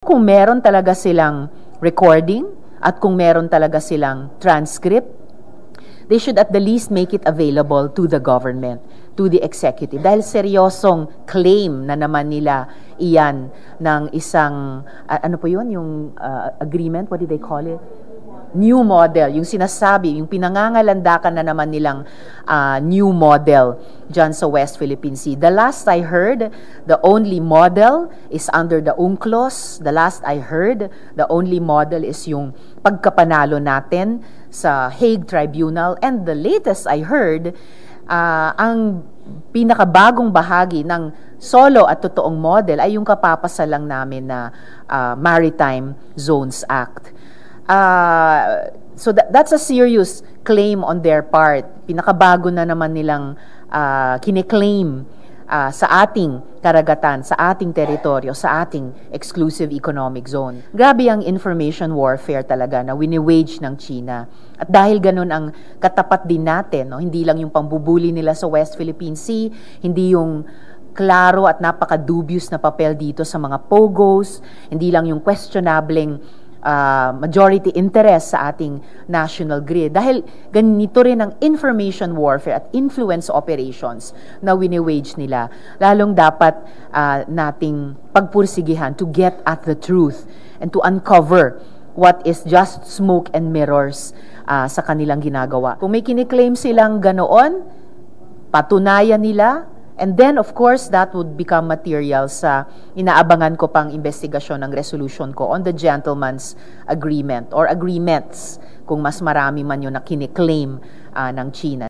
Kung meron talaga silang recording at kung meron talaga silang transcript, they should at the least make it available to the government, to the executive. Dahil seryosong claim na naman nila iyan ng isang, ano po yun, yung agreement, what did they call it? New model, yung sinasabi, yung pinangangalandakan na naman nilang new model dyan sa West Philippine Sea. The last I heard, the only model is under the UNCLOS. The last I heard, the only model is yung pagkapanalo natin sa Hague Tribunal. And the latest I heard, ang pinakabagong bahagi ng solo at totoong model ay yung kapapasalang namin na Maritime Zones Act. So that's a serious claim on their part. Pinakabago na naman nilang kine-claim sa ating karagatan, sa ating teritoryo, sa ating exclusive economic zone. Grabe ang information warfare talaga na wini-wage ng China. At dahil ganun ang katapat din natin, no? Hindi lang yung pambubuli nila sa West Philippine Sea, hindi yung klaro at napaka-dubious na papel dito sa mga POGOs, hindi lang yung questionableng majority interest sa ating national grid. Dahil ganito rin ang information warfare at influence operations na wini-wage nila. Lalong dapat nating pagpursigihan to get at the truth and to uncover what is just smoke and mirrors sa kanilang ginagawa. Kung may kiniklaim silang ganoon, patunayan nila. And then, of course, that would become material sa inaabangan ko pang investigasyon ng resolution ko on the gentleman's agreement or agreements kung mas marami man yun na kiniklaim ng China.